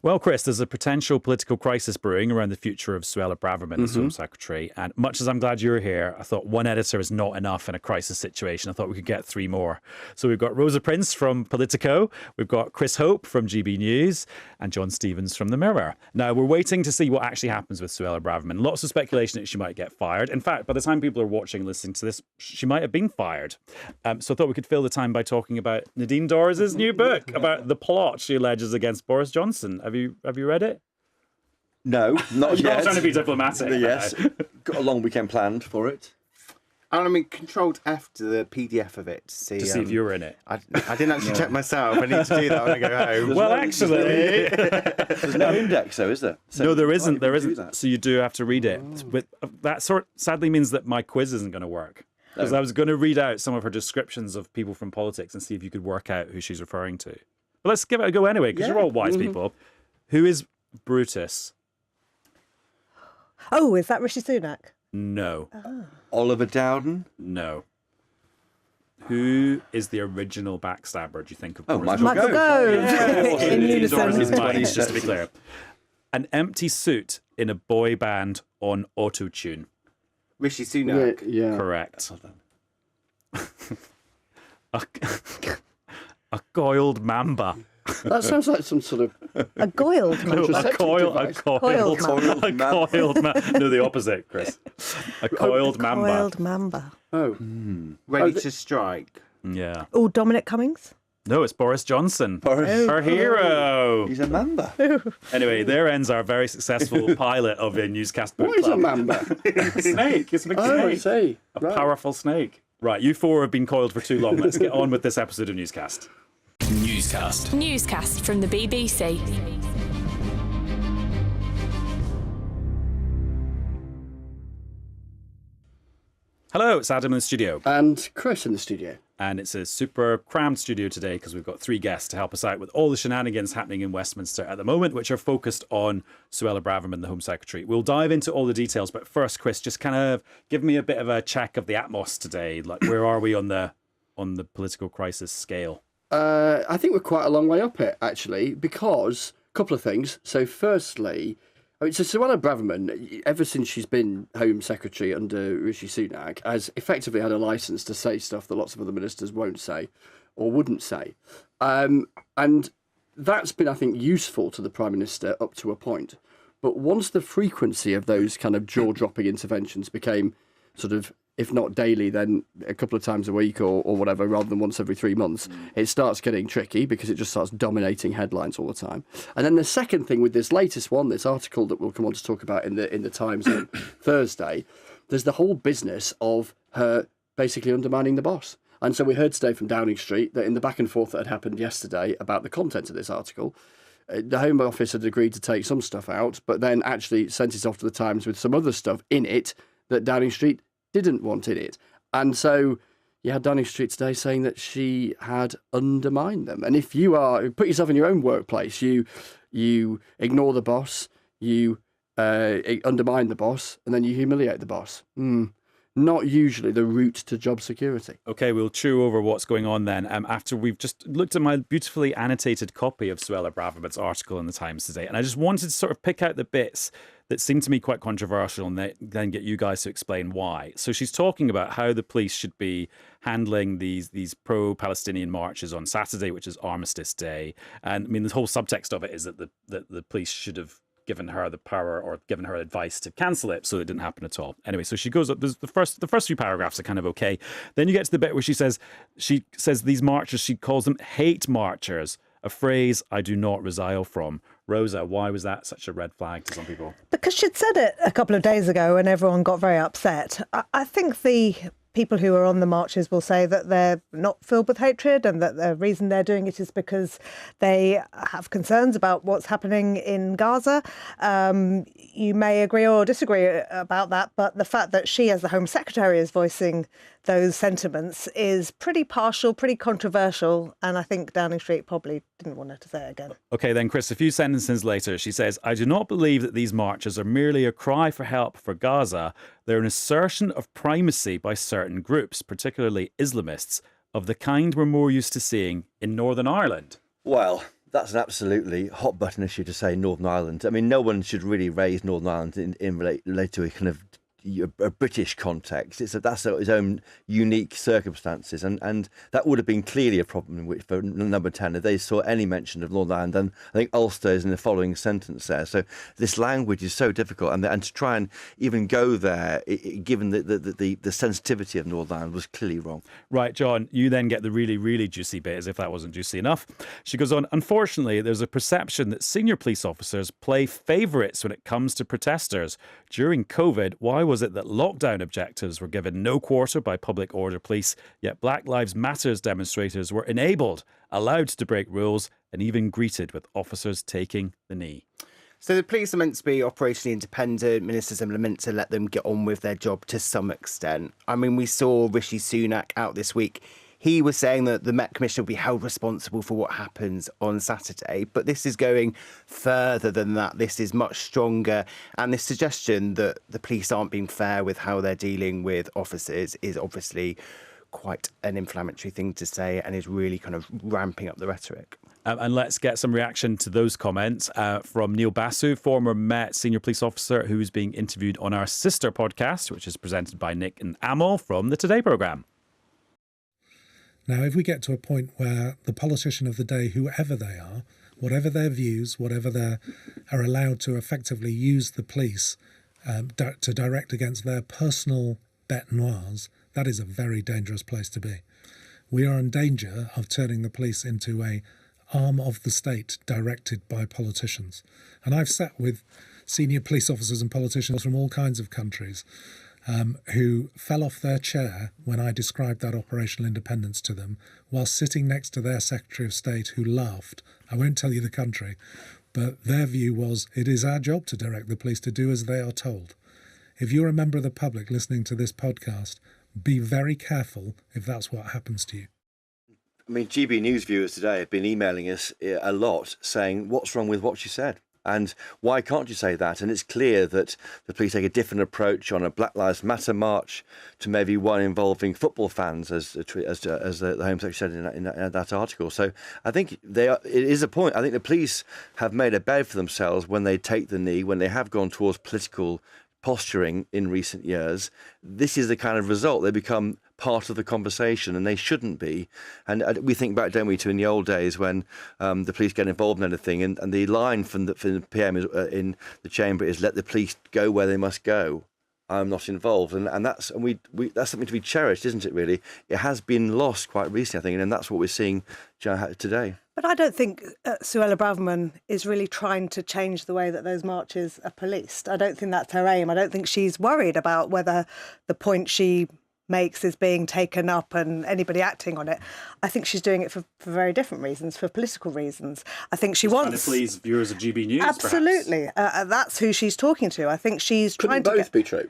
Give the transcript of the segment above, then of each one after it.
Well, Chris, there's a potential political crisis brewing around the future of Suella Braverman as Home Secretary. And much as I'm glad you're here, I thought one editor is not enough in a crisis situation. I thought we could get three more. So we've got Rosa Prince from Politico, we've got Chris Hope from GB News, and John Stevens from The Mirror. Now, we're waiting to see what actually happens with Suella Braverman. Lots of speculation that she might get fired. In fact, by the time people are watching and listening to this, she might have been fired. So I thought we could fill the time by talking about Nadine Dorries' new book about the plot she alleges against Boris Johnson. Have you read it? No, not You're yet. trying to be diplomatic. Yes, got a long weekend planned for it. I mean, Controlled F to the PDF of it to see if you were in it. I didn't actually check myself. I need to do that when I go home. Well, actually, There's no index, though, is there? So no, there isn't. There why would you do isn't. that? So you do have to read it. But that sadly means that my quiz isn't going to work. Because I was going to read out some of her descriptions of people from politics and see if you could work out who she's referring to. But let's give it a go anyway, because you're all wise people. Who is Brutus? Oh, is that Rishi Sunak? No. Oliver Dowden. No. Who is the original backstabber, do you think, of Oh, Boris Michael Johnson? Gove. In unison. Doris' mind, just to be clear. An empty suit in a boy band on auto-tune. Rishi Sunak. Yeah. Correct. A coiled mamba. That sounds like some sort of A goiled man. contraceptive device. Coiled man. No, the opposite, Chris. A coiled mamba. Coiled mamba. Oh, Ready to strike. Yeah. Oh, Dominic Cummings? No, it's Boris Johnson. Boris. Our hero. He's a member. Anyway, there ends our very successful pilot of a newscast book what is a club. mamba? A snake. It's a big Oh, I snake. see. A Right. powerful snake. Right, you four have been coiled for too long. Let's get on with this episode of Newscast. Newscast from the BBC. Hello, it's Adam in the studio. And Chris in the studio. And it's a super crammed studio today because we've got three guests to help us out with all the shenanigans happening in Westminster at the moment, which are focused on Suella Braverman, the Home Secretary. We'll dive into all the details, but first, Chris, just kind of give me a bit of a check of the atmos today. Like, where are we on the political crisis scale? I think we're quite a long way up it, actually, because a couple of things. So firstly, I mean, so Suella Braverman, ever since she's been Home Secretary under Rishi Sunak, has effectively had a licence to say stuff that lots of other ministers won't say or wouldn't say. And that's been, I think, useful to the Prime Minister up to a point. But once the frequency of those kind of jaw-dropping interventions became sort of, if not daily, then a couple of times a week or whatever, rather than once every 3 months, it starts getting tricky because it just starts dominating headlines all the time. And then the second thing with this latest one, this article that we'll come on to talk about in the Times on Thursday, there's the whole business of her basically undermining the boss. And so we heard today from Downing Street that in the back and forth that had happened yesterday about the content of this article, the Home Office had agreed to take some stuff out, but then actually sent it off to the Times with some other stuff in it that Downing Street didn't want in it. And so you had Downing Street today saying that she had undermined them. And if you put yourself in your own workplace, you ignore the boss, you undermine the boss, and then you humiliate the boss. Not usually the route to job security. Okay, we'll chew over what's going on then. After we've just looked at my beautifully annotated copy of Suella Braverman's article in the Times today, and I just wanted to sort of pick out the bits that seemed to me quite controversial and then get you guys to explain why. So she's talking about how the police should be handling these pro-Palestinian marches on Saturday, which is Armistice Day. And I mean, the whole subtext of it is that the police should have given her the power or given her advice to cancel it, so it didn't happen at all. Anyway, so she goes up. There's the first few paragraphs are kind of okay. Then you get to the bit where she says these marchers, she calls them hate marchers, a phrase I do not resile from. Rosa, why was that such a red flag to some people? Because she'd said it a couple of days ago and everyone got very upset. I think the people who are on the marches will say that they're not filled with hatred and that the reason they're doing it is because they have concerns about what's happening in Gaza. You may agree or disagree about that, but the fact that she, as the Home Secretary, is voicing those sentiments is pretty partial, pretty controversial, and I think Downing Street probably didn't want her to say it again. Okay, then, Chris, a few sentences later, she says, I do not believe that these marches are merely a cry for help for Gaza. They're an assertion of primacy by certain groups, particularly Islamists, of the kind we're more used to seeing in Northern Ireland. Well, That's an absolutely hot button issue to say Northern Ireland. I mean, no one should really raise Northern Ireland in relate to a kind of a British context. That's its own unique circumstances, and that would have been clearly a problem for number 10 if they saw any mention of Northern Ireland. And I think Ulster is in the following sentence there. So this language is so difficult, and to try and even go there, given the sensitivity of Northern Ireland, was clearly wrong. Right, John, you then get the really, really juicy bit, as if that wasn't juicy enough. She goes on, unfortunately, there's a perception that senior police officers play favourites when it comes to protesters. During COVID, why was it that lockdown objectives were given no quarter by public order police, yet Black Lives Matters demonstrators were enabled, allowed to break rules, and even greeted with officers taking the knee? So the police are meant to be operationally independent. Ministers are meant to let them get on with their job to some extent. I mean, we saw Rishi Sunak out this week. He was saying that the Met Commissioner will be held responsible for what happens on Saturday. But this is going further than that. This is much stronger. And this suggestion that the police aren't being fair with how they're dealing with officers is obviously quite an inflammatory thing to say and is really kind of ramping up the rhetoric. And let's get some reaction to those comments from Neil Basu, former Met senior police officer who's being interviewed on our sister podcast, which is presented by Nick and Amal from the Today programme. Now, if we get to a point where the politician of the day, whoever they are, whatever their views, whatever they are allowed to effectively use the police to direct against their personal bête noirs, that is a very dangerous place to be. We are in danger of turning the police into a arm of the state directed by politicians. And I've sat with senior police officers and politicians from all kinds of countries who fell off their chair when I described that operational independence to them, while sitting next to their Secretary of State who laughed. I won't tell you the country, but their view was, it is our job to direct the police to do as they are told. If you're a member of the public listening to this podcast, be very careful if that's what happens to you. I mean, GB News viewers today have been emailing us a lot saying, what's wrong with what she said? And why can't you say that? And it's clear that the police take a different approach on a Black Lives Matter march to maybe one involving football fans, as the Home Secretary said in that article. So I think it is a point. I think the police have made a bed for themselves when they take the knee, when they have gone towards political posturing in recent years. This is the kind of result. They become part of the conversation, and they shouldn't be. And we think back, don't we, to in the old days when the police get involved in anything, and the line from the PM in the chamber is, let the police go where they must go. I'm not involved, and that's something to be cherished, isn't it? Really, it has been lost quite recently, I think, and that's what we're seeing today. But I don't think Suella Braverman is really trying to change the way that those marches are policed. I don't think that's her aim. I don't think she's worried about whether the point she makes is being taken up and anybody acting on it. I think she's doing it for very different reasons, for political reasons. I think she wants to please viewers of GB News. Absolutely, that's who she's talking to. I think she's trying to both be true.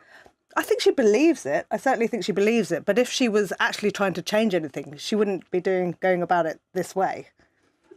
I think she believes it. I certainly think she believes it. But if she was actually trying to change anything, she wouldn't be going about it this way.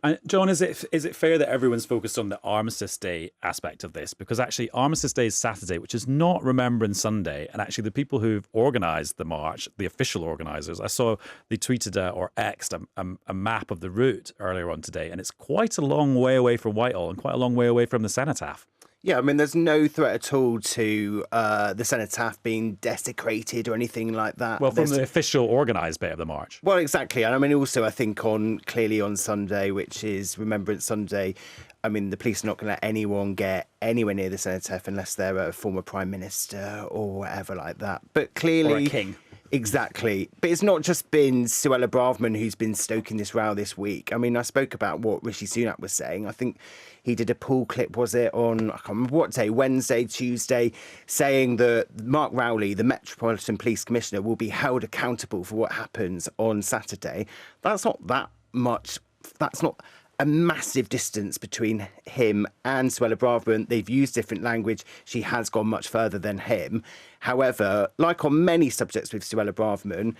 And John, is it fair that everyone's focused on the Armistice Day aspect of this? Because actually Armistice Day is Saturday, which is not Remembrance Sunday. And actually the people who've organised the march, the official organisers, I saw they tweeted or X'd a map of the route earlier on today. And it's quite a long way away from Whitehall and quite a long way away from the Cenotaph. Yeah, I mean, there's no threat at all to the Cenotaph being desecrated or anything like that. Well, from the official organised bit of the march. Well, exactly. And I mean, also, I think clearly on Sunday, which is Remembrance Sunday, I mean, the police are not going to let anyone get anywhere near the Cenotaph unless they're a former Prime Minister or whatever like that. But clearly... Or a king. Exactly. But it's not just been Suella Braverman who's been stoking this row this week. I mean, I spoke about what Rishi Sunak was saying. I think he did a pool clip, was it, on, I can't remember what day, Wednesday, Tuesday, saying that Mark Rowley, the Metropolitan Police Commissioner, will be held accountable for what happens on Saturday. That's not that much. That's not a massive distance between him and Suella Braverman. They've used different language. She has gone much further than him. However, like on many subjects with Suella Braverman,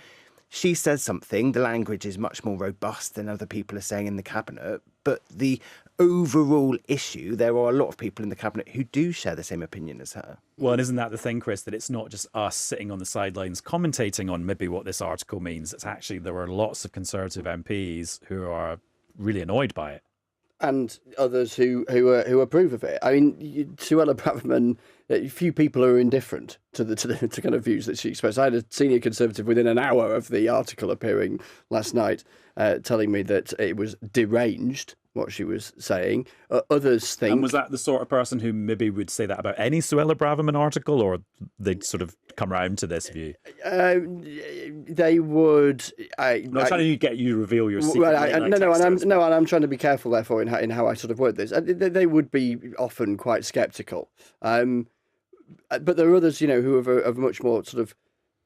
she says something, the language is much more robust than other people are saying in the cabinet, but the overall issue, there are a lot of people in the cabinet who do share the same opinion as her. Well, and isn't that the thing, Chris, that it's not just us sitting on the sidelines commentating on maybe what this article means. It's actually there were lots of Conservative MPs who are really annoyed by it. and others who approve of it. I mean, Suella Braverman, few people are indifferent to the kind of views that she expressed. I had a senior Conservative within an hour of the article appearing last night telling me that it was deranged, what she was saying. Others think... And was that the sort of person who maybe would say that about any Suella Braverman article, or they'd sort of come round to this view? They would... I'm not trying to get you to reveal your secret. Well, I'm trying to be careful, therefore, in how I sort of word this. They would be often quite sceptical. But there are others, who have a much more sort of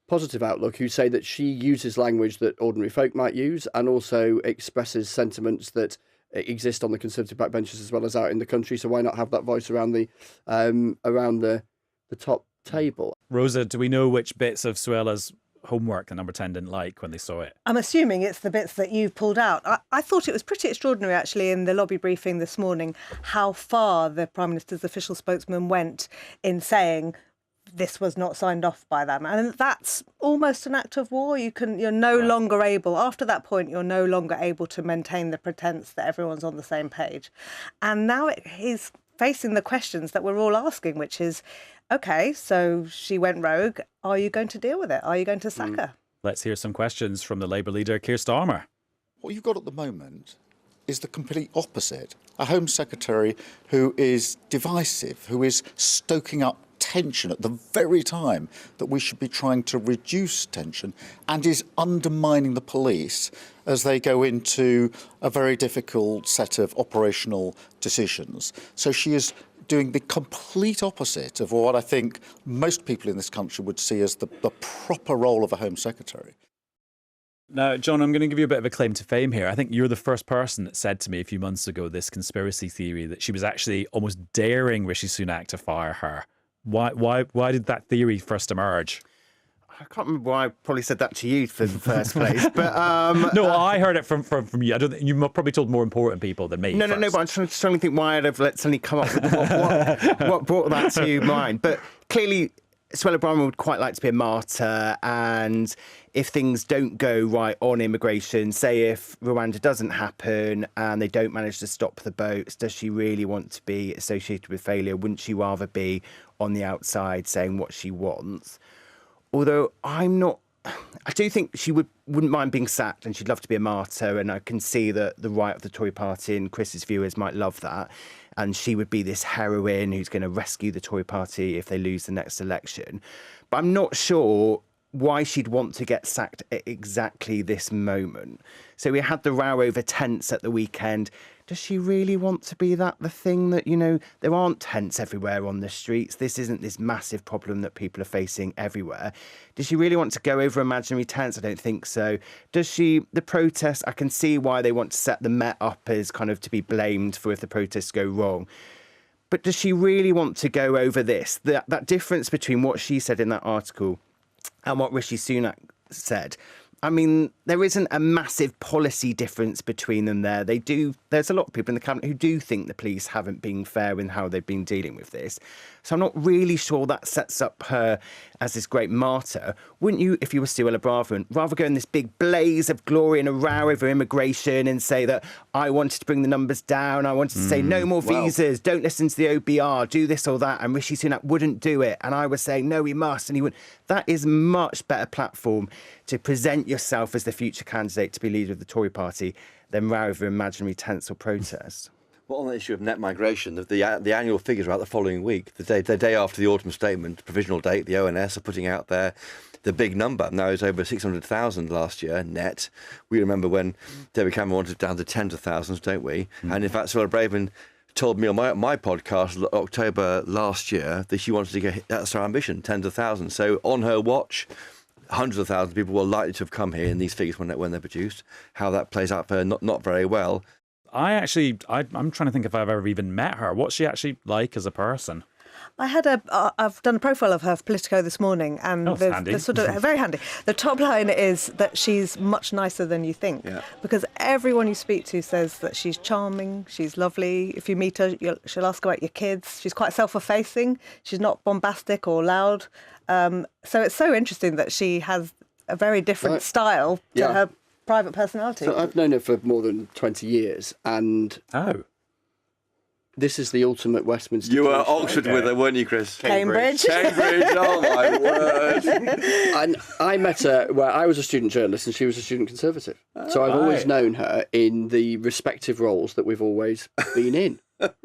positive outlook, who say that she uses language that ordinary folk might use, and also expresses sentiments that exist on the Conservative backbenches as well as out in the country. So why not have that voice around the top table? Rosa, do we know which bits of Suella's homework the Number 10 didn't like when they saw it? I'm assuming it's the bits that you've pulled out. I thought it was pretty extraordinary, actually, in the lobby briefing this morning, how far the Prime Minister's official spokesman went in saying this was not signed off by them. And that's almost an act of war. You're no longer able, after that point, you're no longer able to maintain the pretense that everyone's on the same page. And now he's facing the questions that we're all asking, which is, OK, so she went rogue. Are you going to deal with it? Are you going to sack her? Let's hear some questions from the Labour leader, Keir Starmer. What you've got at the moment is the complete opposite. A Home Secretary who is divisive, who is stoking up tension at the very time that we should be trying to reduce tension, and is undermining the police as they go into a very difficult set of operational decisions. So she is doing the complete opposite of what I think most people in this country would see as the proper role of a Home Secretary. Now, John, I'm going to give you a bit of a claim to fame here. I think you're the first person that said to me a few months ago this conspiracy theory that she was actually almost daring Rishi Sunak to fire her. Why did that theory first emerge? I can't remember why I probably said that to you for the first place, but no, I heard it from you. I don't think you probably told more important people than me. No, but I'm trying to think why I'd have suddenly come up with what brought that to mind. But clearly, Suella Braverman would quite like to be a martyr, and if things don't go right on immigration, say if Rwanda doesn't happen and they don't manage to stop the boats, does she really want to be associated with failure? Wouldn't she rather be on the outside saying what she wants? Although I do think she wouldn't mind being sacked, and she'd love to be a martyr, and I can see that the right of the Tory party and Chris's viewers might love that. And she would be this heroine who's going to rescue the Tory party if they lose the next election. But I'm not sure why she'd want to get sacked at exactly this moment. So we had the row over tents at the weekend. Does she really want to be the thing that, there aren't tents everywhere on the streets. This isn't this massive problem that people are facing everywhere. Does she really want to go over imaginary tents? I don't think so. The protests, I can see why they want to set the Met up as kind of to be blamed for if the protests go wrong. But does she really want to go over this? That difference between what she said in that article and what Rishi Sunak said. I mean, there isn't a massive policy difference between them there. There's a lot of people in the cabinet who do think the police haven't been fair in how they've been dealing with this. So I'm not really sure that sets up her as this great martyr. Wouldn't you, if you were Suella Braverman, rather go in this big blaze of glory and a row over immigration and say that I wanted to bring the numbers down, I wanted to say no more visas, don't listen to the OBR, do this or that, and Rishi Sunak wouldn't do it, and I was saying no, he must, and he wouldn't. That is a much better platform to present yourself as the future candidate to be leader of the Tory party than row over imaginary tents or protests. Well, on the issue of net migration, the annual figures are out the following week. The day after the autumn statement, provisional date, the ONS are putting out the big number. Now it's over 600,000 last year net. We remember when David Cameron wanted it down to tens of thousands, don't we? And in fact, Suella Braverman told me on my podcast October last year that she wanted to get, that's her ambition, tens of thousands. So on her watch, hundreds of thousands of people were likely to have come here in these figures when they're produced. How that plays out for her, not very well. I'm trying to think if I've ever even met her. What's she actually like as a person? I've done a profile of her for Politico this morning, and the sort of very handy. The top line is that she's much nicer than you think, because everyone you speak to says that she's charming, she's lovely. If you meet her, she'll ask about your kids. She's quite self-effacing. She's not bombastic or loud. So it's so interesting that she has a very different style to her private personality. So I've known her for more than 20 years, and this is the ultimate Westminster. You were cliche. Oxford with her, weren't you, Chris? Cambridge. Cambridge, oh my word. And I met her where I was a student journalist and she was a student conservative. So I've always Right. known her in the respective roles that we've always been in.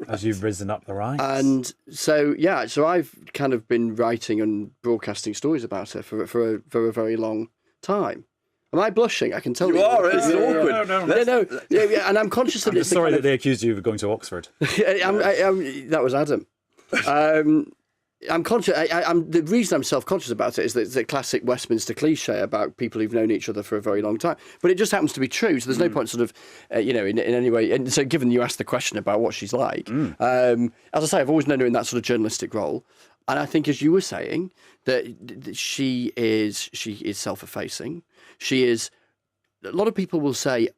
As you've risen up the ranks. And so, yeah, so I've kind of been writing and broadcasting stories about her for a very long time. Am I blushing? I can tell you. You are, it's awkward. No, and I'm conscious that I'm it's just sorry that they accused you of going to Oxford. that was Adam. I'm conscious. The reason I'm self-conscious about it is that it's a classic Westminster cliche about people who've known each other for a very long time. But it just happens to be true. So there's no point, sort of, in any way. And so, given you asked the question about what she's like, as I say, I've always known her in that sort of journalistic role. And I think, as you were saying, that she is self-effacing. She is. A lot of people will say,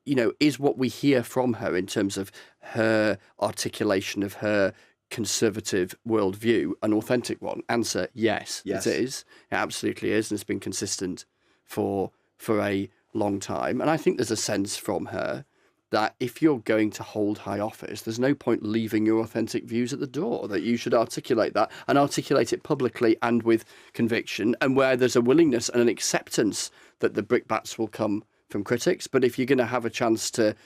is what we hear from her in terms of her articulation of her conservative worldview an authentic one? Answer: yes, Yes. it is. It absolutely is, and it's been consistent for a long time. And I think there's a sense from her that if you're going to hold high office, there's no point leaving your authentic views at the door, that you should articulate that and articulate it publicly and with conviction, and where there's a willingness and an acceptance that the brickbats will come from critics. But if you're going to have a chance to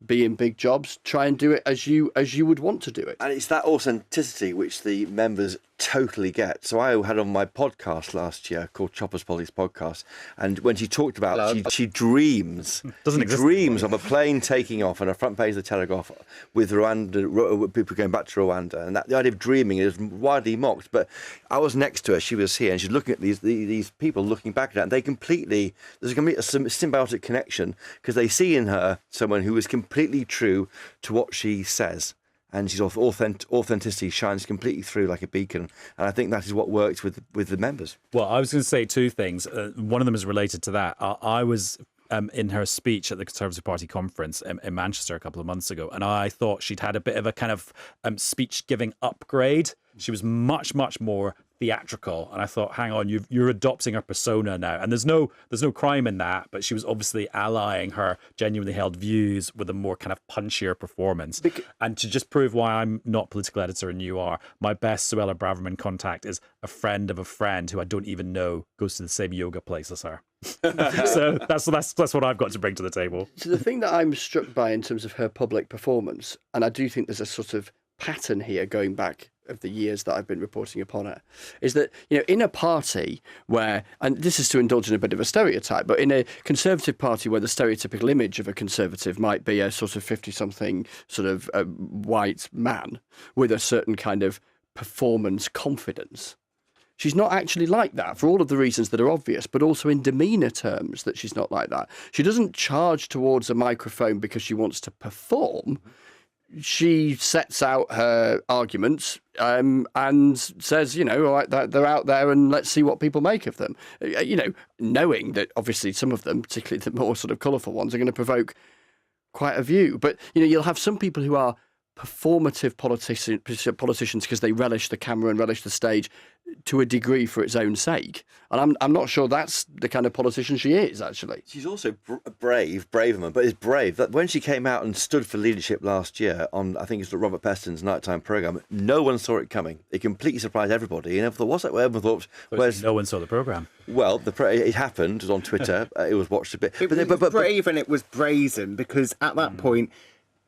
be in big jobs, try and do it as you would want to do it. And it's that authenticity which the members totally get. So I had on my podcast last year called Chopper's Politics Podcast, and when she talked about she dreams, Doesn't she exist dreams of a plane taking off on a front page of the Telegraph with Rwanda, people going back to Rwanda, and that the idea of dreaming is widely mocked. But I was next to her; she was here, and she's looking at these people looking back at her, and there's a complete symbiotic connection because they see in her someone who is completely true to what she says. And she's authenticity shines completely through like a beacon, and I think that is what works with the members. Well, I was going to say two things. One of them is related to that. I was in her speech at the Conservative Party conference in Manchester a couple of months ago, and I thought she'd had a bit of a kind of speech-giving upgrade. She was much, much more theatrical, and I thought, hang on, you're adopting her persona now, and there's no crime in that, but she was obviously allying her genuinely held views with a more kind of punchier performance. And to just prove why I'm not political editor and you are, my best Suella Braverman contact is a friend of a friend who I don't even know goes to the same yoga place as her. So that's what I've got to bring to the table. So the thing that I'm struck by in terms of her public performance, and I do think there's a sort of pattern here going back of the years that I've been reporting upon her, is that, in a party where, and this is to indulge in a bit of a stereotype, but in a Conservative party where the stereotypical image of a Conservative might be a sort of 50-something sort of white man with a certain kind of performance confidence. She's not actually like that, for all of the reasons that are obvious, but also in demeanour terms that she's not like that. She doesn't charge towards a microphone because she wants to perform. She sets out her arguments and says, all right, they're out there and let's see what people make of them. Knowing that obviously some of them, particularly the more sort of colourful ones, are going to provoke quite a view. But, you'll have some people who are performative politicians because they relish the camera and relish the stage to a degree for its own sake. And I'm not sure that's the kind of politician she is, actually. She's also Braverman, but is brave. That when she came out and stood for leadership last year on, I think it's Robert Peston's nighttime programme, no one saw it coming. It completely surprised everybody. And everyone thought, everyone thought, No one saw the programme. Well, it happened. It was on Twitter. It was watched a bit. It was brave and it was brazen because at that point,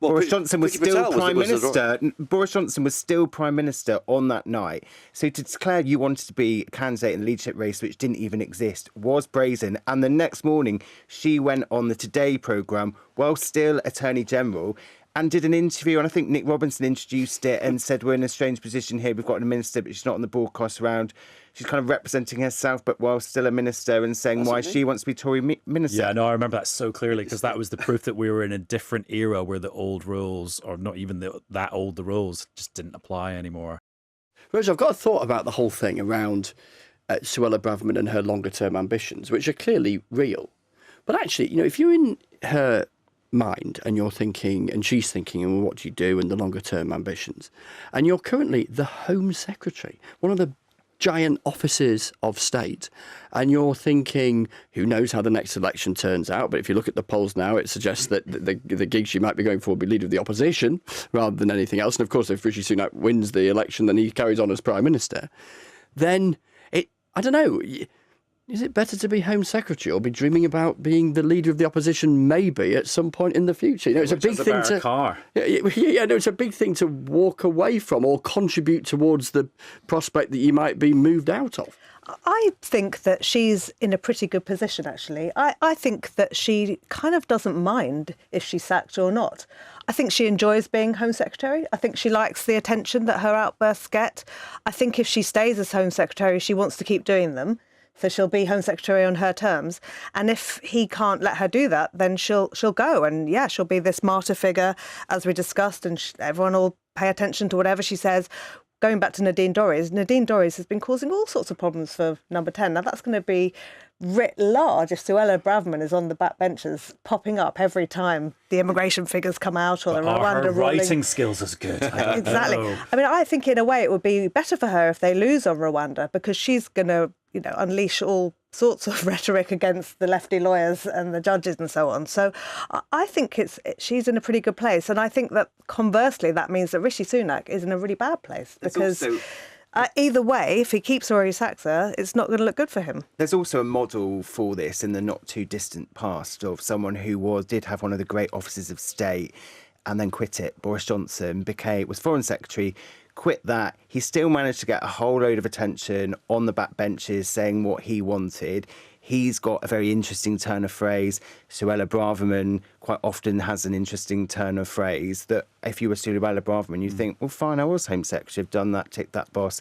Boris Johnson was still Prime Minister. Boris Johnson was still Prime Minister on that night. So to declare you wanted to be a candidate in the leadership race, which didn't even exist, was brazen. And the next morning, she went on the Today programme while still Attorney General and did an interview. And I think Nick Robinson introduced it and said, we're in a strange position here. We've got a minister, but she's not on the broadcast round. She's kind of representing herself, but while still a minister, and saying why she wants to be Tory minister. Yeah, no, I remember that so clearly because that was the proof that we were in a different era where the old rules, or not even that old, the rules just didn't apply anymore. Rose, I've got a thought about the whole thing around Suella Braverman and her longer-term ambitions, which are clearly real. But actually, if you're in her mind and you're thinking, and she's thinking, and what do you do, and the longer-term ambitions, and you're currently the Home Secretary, one of the giant offices of state, and you're thinking, who knows how the next election turns out, but if you look at the polls now, it suggests that the gig she might be going for will be leader of the opposition rather than anything else. And of course, if Rishi Sunak wins the election, then he carries on as Prime Minister. Then, I don't know, is it better to be Home Secretary or be dreaming about being the leader of the opposition maybe at some point in the future? You know, it's a big thing to... car. It's a big thing to walk away from or contribute towards the prospect that you might be moved out of. I think that she's in a pretty good position, actually. I think that she kind of doesn't mind if she's sacked or not. I think she enjoys being Home Secretary. I think she likes the attention that her outbursts get. I think if she stays as Home Secretary, she wants to keep doing them. So she'll be Home Secretary on her terms. And if he can't let her do that, then she'll go. And yeah, she'll be this martyr figure, as we discussed, and everyone will pay attention to whatever she says. Going back to Nadine Dorries has been causing all sorts of problems for Number 10. Now, that's going to be writ large if Suella Braverman is on the backbenches, popping up every time the immigration figures come out or the Rwanda her ruling. writing skills is good. Exactly. I mean, I think in a way it would be better for her if they lose on Rwanda, because she's going to, unleash all sorts of rhetoric against the lefty lawyers and the judges and so on. So I think she's in a pretty good place. And I think that conversely, that means that Rishi Sunak is in a really bad place, because either way, if he keeps her or he sacks her, it's not going to look good for him. There's also a model for this in the not too distant past of someone who did have one of the great offices of state and then quit it. Boris Johnson was Foreign Secretary, quit that. He still managed to get a whole load of attention on the backbenches saying what he wanted. He's got a very interesting turn of phrase. Suella Braverman quite often has an interesting turn of phrase that if you were Suella Braverman, you think, well, fine, I was Home Secretary, I've done that, tick that boss.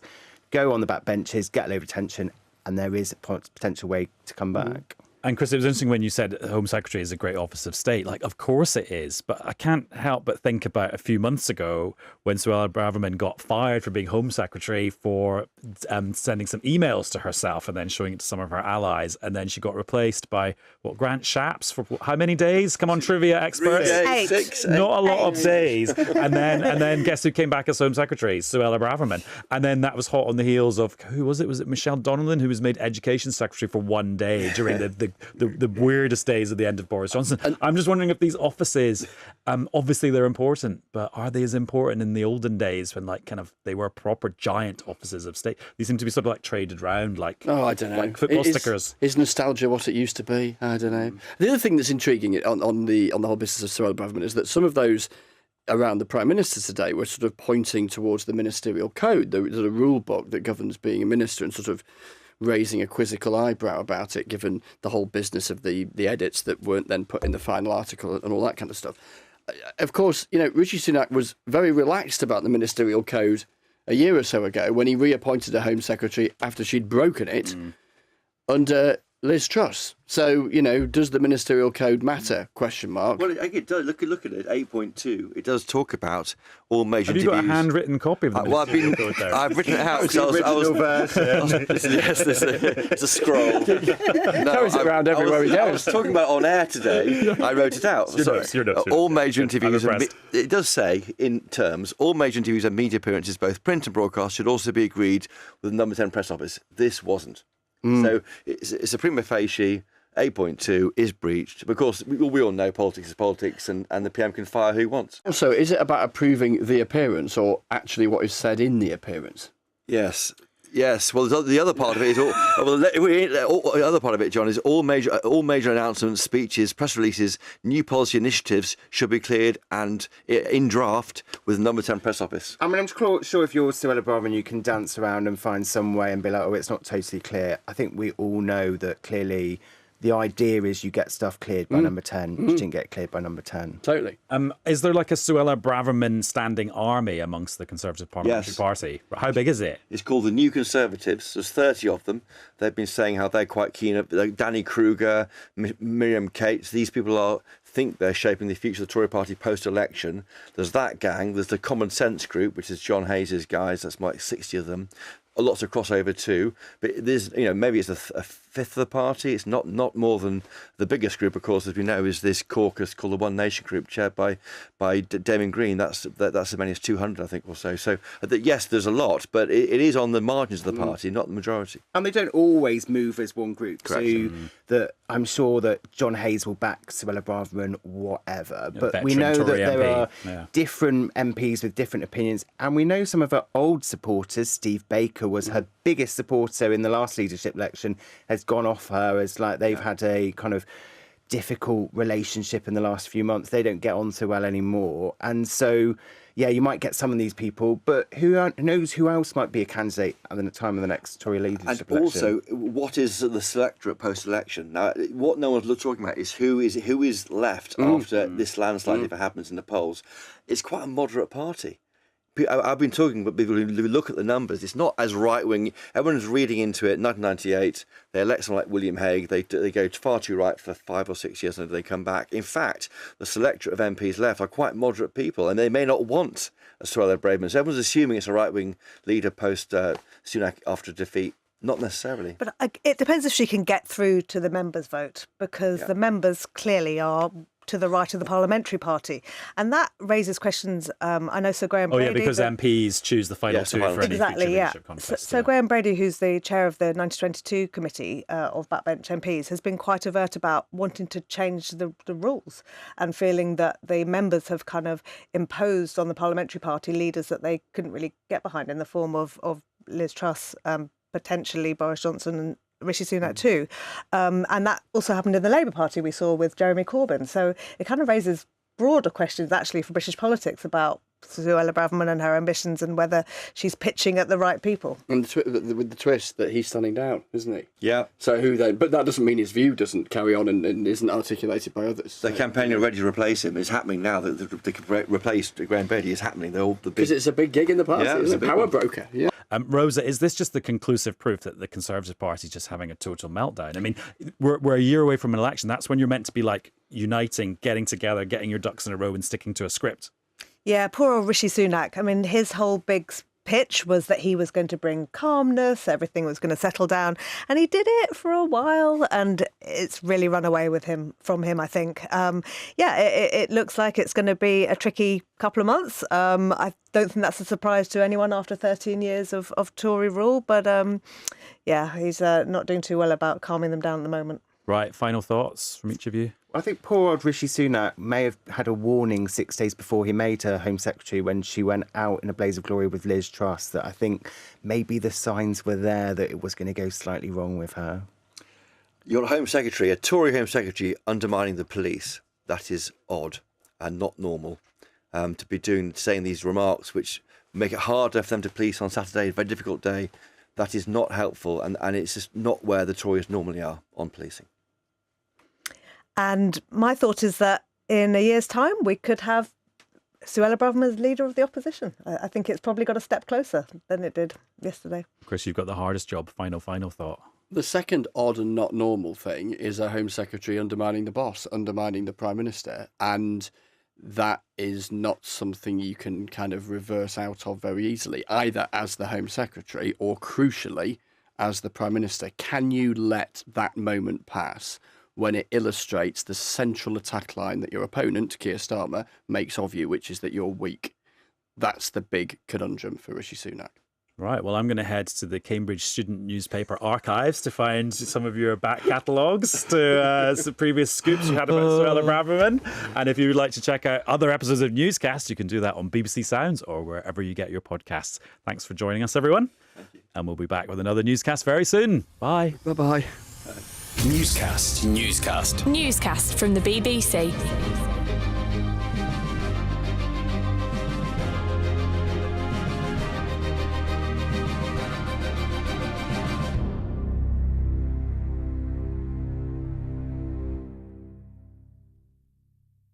Go on the backbenches, get a load of attention, and there is a potential way to come back. And Chris, it was interesting when you said Home Secretary is a great office of state. Like, of course it is. But I can't help but think about a few months ago when Suella Braverman got fired for being Home Secretary for sending some emails to herself and then showing it to some of her allies. And then she got replaced by, Grant Shapps for how many days? Come on, trivia experts. 8. 6, Not a lot of days. And then guess who came back as Home Secretary? Suella Braverman. And then that was hot on the heels of, who was it? Was it Michelle Donnellan, who was made Education Secretary for one day during the weirdest days at the end of Boris Johnson. And I'm just wondering if these offices, obviously they're important, but are they as important in the olden days when they were proper giant offices of state? These seem to be sort of like traded round, like, I don't know, like football stickers. Is nostalgia what it used to be? I don't know. The other thing that's intriguing on the whole business of Suella Braverman is that some of those around the Prime Minister today were sort of pointing towards the ministerial code, the rule book that governs being a minister, and sort of raising a quizzical eyebrow about it, given the whole business of the edits that weren't then put in the final article and all that kind of stuff. Of course, Rishi Sunak was very relaxed about the ministerial code a year or so ago when he reappointed a Home Secretary after she'd broken it under Liz Truss. So, does the ministerial code matter? Question mark. Well, it does. Look at it. 8.2. It does talk about all major Have you interviews. got a handwritten copy of the ministerial code there? I've written it out. It's a scroll. Carries it around everywhere he goes. I was talking about it on air today. I wrote it out. Your notes. All major interviews. I'm impressed. It does say, in terms, all major interviews and media appearances, both print and broadcast, should also be agreed with the Number 10 press office. This wasn't. So it's a prima facie. 8.2 is breached. Of course, we all know politics is politics, and the PM can fire who he wants. So is it about approving the appearance or actually what is said in the appearance? Yes. Well, the other part of it is the other part of it, John, is all major announcements, speeches, press releases, new policy initiatives should be cleared and in draft with the Number 10 press office. I mean, I'm sure if you're Suella Braverman, you can dance around and find some way and be like, it's not totally clear. I think we all know that clearly the idea is you get stuff cleared by Number 10, which didn't get cleared by Number 10. Totally. Is there like a Suella Braverman standing army amongst the Conservative Parliamentary Party? How big is it? It's called the New Conservatives. There's 30 of them. They've been saying how they're quite keen. Like Danny Kruger, Miriam Cates, these people think they're shaping the future of the Tory party post-election. There's that gang. There's the Common Sense group, which is John Hayes' guys. That's like 60 of them. Lots of crossover too. But there's, maybe it's a fifth of the party. It's not more than the biggest group, of course, as we know, is this caucus called the One Nation group, chaired by Damien Green. That's as many as 200, I think, or so. So yes, there's a lot, but it is on the margins of the party, not the majority. And they don't always move as one group. Correct. So that I'm sure that John Hayes will back Suella Braverman, whatever. But we veteran know that Tory there MP. are different MPs with different opinions. And we know some of her old supporters. Steve Baker was her biggest supporter in the last leadership election, has gone off her as like they've had a kind of difficult relationship in the last few months. They don't get on so well anymore. And so, yeah, you might get some of these people, but who knows who else might be a candidate at the time of the next Tory leadership election. And also, what is the selectorate post-election? Now, what no one's talking about is who is left after this landslide, if it happens in the polls. It's quite a moderate party. I've been talking with people who look at the numbers. It's not as right-wing. Everyone's reading into it. 1998, they elect someone like William Hague. They go far too right for 5 or 6 years and they come back. In fact, the selectorate of MPs left are quite moderate people, and they may not want a Suella Braverman. So everyone's assuming it's a right-wing leader post-Sunak after defeat. Not necessarily. But it depends if she can get through to the members' vote, because the members clearly are to the right of the parliamentary party. And that raises questions. I know Sir Graham Brady... Oh, yeah, because MPs choose the final two for any future leadership contest. So Graham Brady, who's the chair of the 1922 committee of backbench MPs, has been quite overt about wanting to change the rules and feeling that the members have kind of imposed on the parliamentary party leaders that they couldn't really get behind, in the form of Liz Truss, potentially Boris Johnson and Rishi Sunak too. And that also happened in the Labour Party, we saw with Jeremy Corbyn. So it kind of raises broader questions actually for British politics about Suella Braverman and her ambitions and whether she's pitching at the right people. And with the twist that he's standing down, isn't he? Yeah. So who then? But that doesn't mean his view doesn't carry on and isn't articulated by others. The campaign ready to replace him is happening now. The replace Graham Brady is happening. Because it's a big gig in the party. Yeah, it's a power broker. Yeah. Rosa, is this just the conclusive proof that the Conservative Party is just having a total meltdown? I mean, we're a year away from an election. That's when you're meant to be like uniting, getting together, getting your ducks in a row and sticking to a script. Yeah, poor old Rishi Sunak. I mean, his whole big pitch was that he was going to bring calmness, everything was going to settle down, and he did it for a while, and it's really run away from him, I think. It looks like it's going to be a tricky couple of months. I don't think that's a surprise to anyone after 13 years of Tory rule, but he's not doing too well about calming them down at the moment. Right, final thoughts from each of you? I think poor old Rishi Sunak may have had a warning 6 days before he made her Home Secretary when she went out in a blaze of glory with Liz Truss, that I think maybe the signs were there that it was going to go slightly wrong with her. Your Home Secretary, a Tory Home Secretary, undermining the police. That is odd and not normal. To be saying these remarks which make it harder for them to police on Saturday, a very difficult day, that is not helpful, and it's just not where the Tories normally are on policing. And my thought is that in a year's time, we could have Suella Braverman as leader of the opposition. I think it's probably got a step closer than it did yesterday. Chris, you've got the hardest job. Final thought. The second odd and not normal thing is a Home Secretary undermining the boss, undermining the Prime Minister. And that is not something you can kind of reverse out of very easily, either as the Home Secretary or, crucially, as the Prime Minister. Can you let that moment pass when it illustrates the central attack line that your opponent, Keir Starmer, makes of you, which is that you're weak? That's the big conundrum for Rishi Sunak. Right, well, I'm going to head to the Cambridge Student Newspaper archives to find some of your back catalogues to some previous scoops you had about Suella Braverman. And if you would like to check out other episodes of Newscast, you can do that on BBC Sounds or wherever you get your podcasts. Thanks for joining us, everyone. Thank you. And we'll be back with another Newscast very soon. Bye. Bye-bye. Newscast from the BBC.